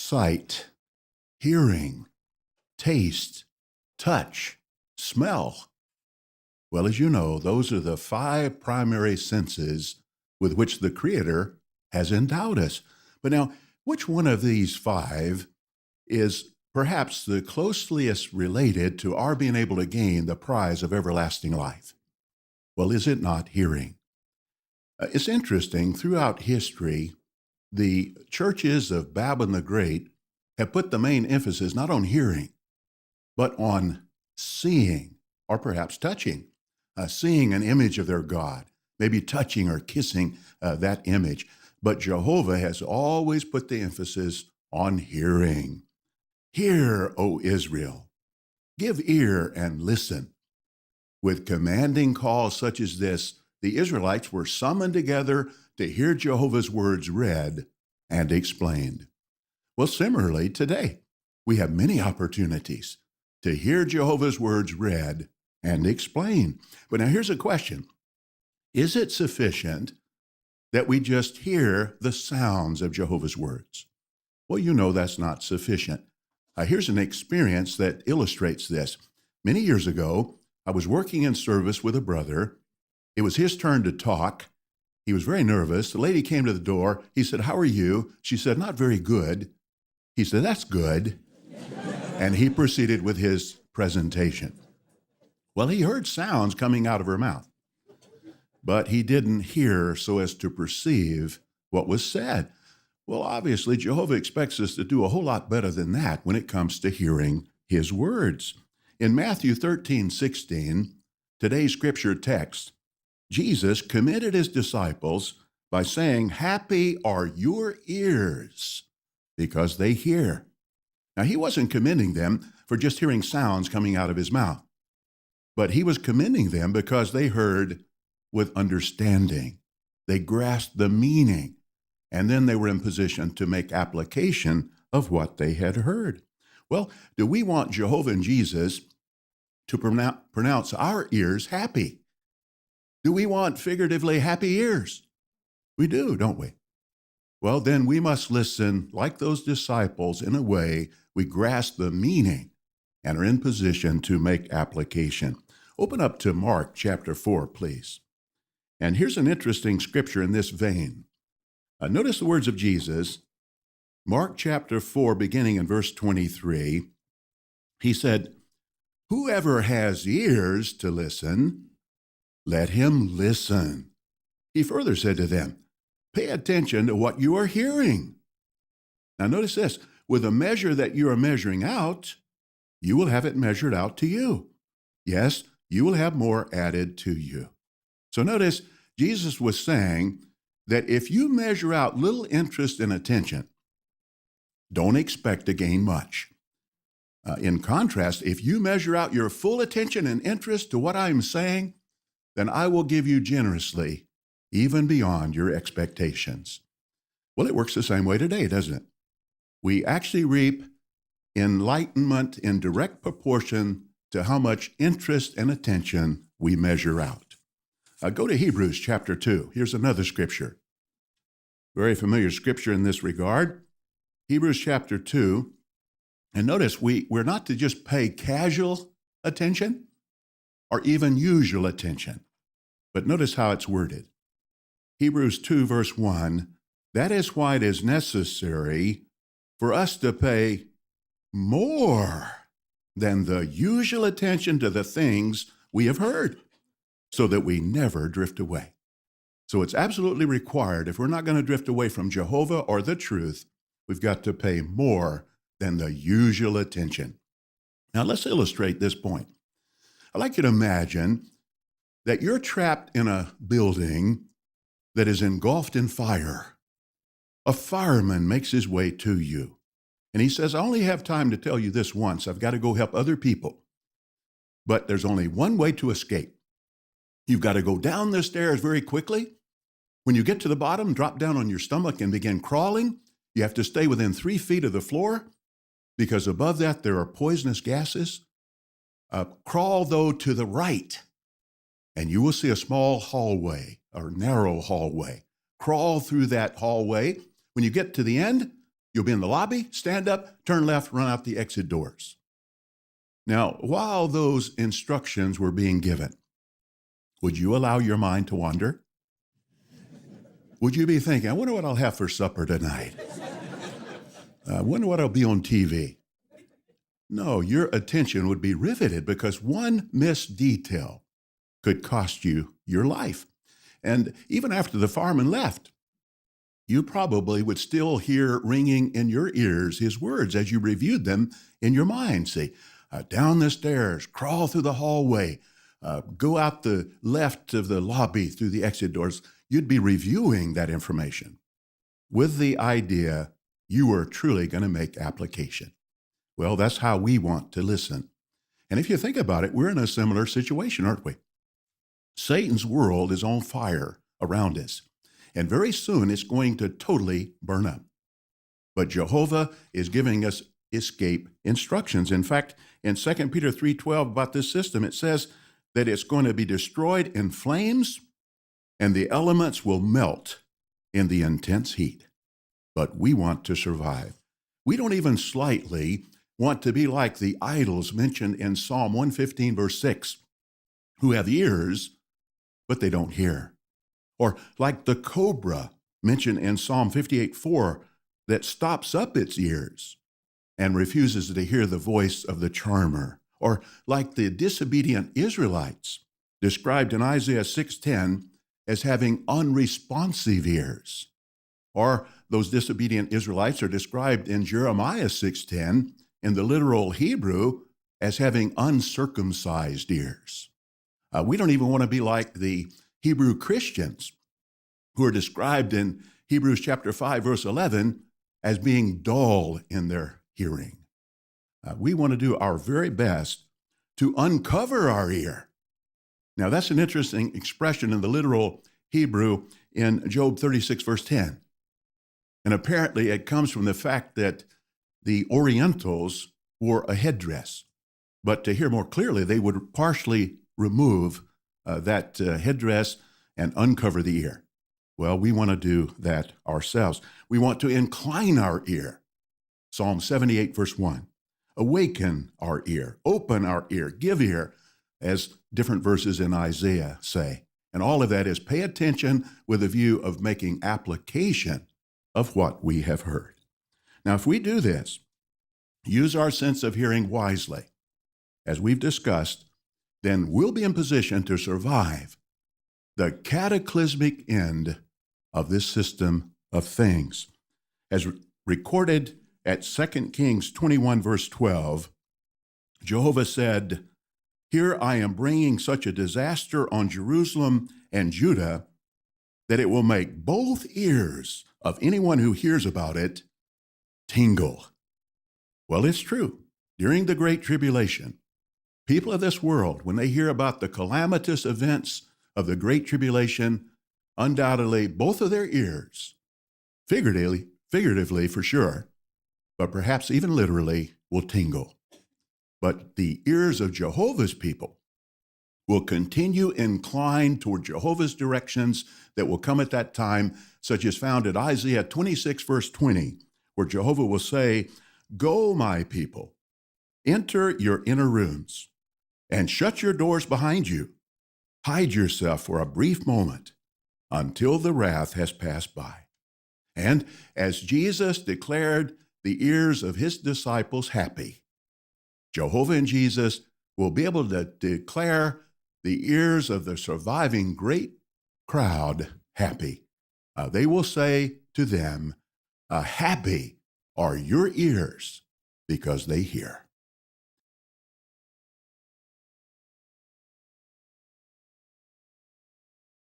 sight, hearing, taste, touch, smell. Well, as you know, those are the five primary senses with which the Creator has endowed us. But now, which one of these five is perhaps the closest related to our being able to gain the prize of everlasting life? Well, is it not hearing? It's interesting, throughout history, the churches of Babylon the Great have put the main emphasis not on hearing, but on seeing, or perhaps touching, seeing an image of their God, maybe touching or kissing that image. But Jehovah has always put the emphasis on hearing. Hear, O Israel, give ear and listen. With commanding calls such as this, the Israelites were summoned together to hear Jehovah's words read and explained. Well, similarly, today, we have many opportunities to hear Jehovah's words read and explained. But now here's a question. Is it sufficient that we just hear the sounds of Jehovah's words? Well, you know that's not sufficient. Here's an experience that illustrates this. Many years ago, I was working in service with a brother. It was his turn to talk. He was very nervous. The lady came to the door. He said, "How are you?" She said, "Not very good." He said, "That's good." And he proceeded with his presentation. Well, he heard sounds coming out of her mouth, but he didn't hear so as to perceive what was said. Well, obviously, Jehovah expects us to do a whole lot better than that when it comes to hearing his words. In Matthew 13:16, today's scripture text, Jesus commended his disciples by saying, "Happy are your ears because they hear." Now, he wasn't commending them for just hearing sounds coming out of his mouth, but he was commending them because they heard with understanding. They grasped the meaning, and then they were in position to make application of what they had heard. Well, do we want Jehovah and Jesus to pronounce our ears happy? Do we want figuratively happy ears? We do, don't we? Well, then we must listen like those disciples in a way we grasp the meaning and are in position to make application. Open up to Mark chapter 4, please. And here's an interesting scripture in this vein. Notice the words of Jesus. Mark chapter 4, beginning in verse 23, he said, "Whoever has ears to listen, let him listen." He further said to them, "Pay attention to what you are hearing." Now notice this, with a measure that you are measuring out, you will have it measured out to you. Yes, you will have more added to you. So notice, Jesus was saying that if you measure out little interest and attention, don't expect to gain much. In contrast, if you measure out your full attention and interest to what I'm saying, then I will give you generously, even beyond your expectations. Well, it works the same way today, doesn't it? We actually reap enlightenment in direct proportion to how much interest and attention we measure out. Go to Hebrews chapter 2. Here's another scripture. Very familiar scripture in this regard. Hebrews chapter 2. And notice, we're not to just pay casual attention or even usual attention. But notice how it's worded. Hebrews 2, verse 1, "That is why it is necessary for us to pay more than the usual attention to the things we have heard, so that we never drift away." So it's absolutely required, if we're not going to drift away from Jehovah or the truth, we've got to pay more than the usual attention. Now let's illustrate this point. I'd like you to imagine that you're trapped in a building that is engulfed in fire. A fireman makes his way to you, and he says, "I only have time to tell you this once. I've got to go help other people. But there's only one way to escape. You've got to go down the stairs very quickly. When you get to the bottom, drop down on your stomach and begin crawling. You have to stay within 3 feet of the floor, because above that there are poisonous gases. Crawl, though, to the right, and you will see a small hallway, or narrow hallway. Crawl through that hallway. When you get to the end, You'll be in the lobby, stand up, turn left, run out the exit doors. Now, while those instructions were being given, would you allow your mind to wander? Would you be thinking, I wonder what I'll have for supper tonight? I wonder what I'll be on TV? No, your attention would be riveted because one missed detail could cost you your life. And even after the fireman left, you probably would still hear ringing in your ears his words as you reviewed them in your mind. Say, down the stairs, crawl through the hallway, go out the left of the lobby through the exit doors. You'd be reviewing that information with the idea you were truly going to make application. Well, that's how we want to listen. And if you think about it, we're in a similar situation, aren't we? Satan's world is on fire around us, and very soon it's going to totally burn up. But Jehovah is giving us escape instructions. In fact, in 2 Peter 3:12 about this system, it says that it's going to be destroyed in flames and the elements will melt in the intense heat. But we want to survive. We don't even slightly want to be like the idols mentioned in Psalm 115, verse 6, who have ears, but they don't hear. Or like the cobra mentioned in Psalm 58:4, that stops up its ears and refuses to hear the voice of the charmer. Or like the disobedient Israelites described in Isaiah 6:10 as having unresponsive ears. Or those disobedient Israelites are described in Jeremiah 6:10 in the literal Hebrew as having uncircumcised ears. We don't even want to be like the Hebrew Christians who are described in Hebrews chapter 5, verse 11 as being dull in their hearing. We want to do our very best to uncover our ear. Now, that's an interesting expression in the literal Hebrew in Job 36, verse 10. And apparently it comes from the fact that the Orientals wore a headdress. But to hear more clearly, they would partially remove that headdress and uncover the ear. Well, we want to do that ourselves. We want to incline our ear. Psalm 78, verse 1. Awaken our ear, open our ear, give ear, as different verses in Isaiah say. And all of that is pay attention with a view of making application of what we have heard. Now, if we do this, use our sense of hearing wisely, as we've discussed, then we'll be in position to survive the cataclysmic end of this system of things. As recorded at 2 Kings 21, verse 12, Jehovah said, "Here I am bringing such a disaster on Jerusalem and Judah that it will make both ears of anyone who hears about it tingle." Well, it's true. During the Great Tribulation, people of this world, when they hear about the calamitous events of the Great Tribulation, undoubtedly both of their ears, figuratively for sure, but perhaps even literally, will tingle. But the ears of Jehovah's people will continue inclined toward Jehovah's directions that will come at that time, such as found at Isaiah 26, verse 20, where Jehovah will say, "Go, my people, enter your inner rooms, and shut your doors behind you. Hide yourself for a brief moment until the wrath has passed by." And as Jesus declared the ears of his disciples happy, Jehovah and Jesus will be able to declare the ears of the surviving great crowd happy. They will say to them, "Happy are your ears because they hear."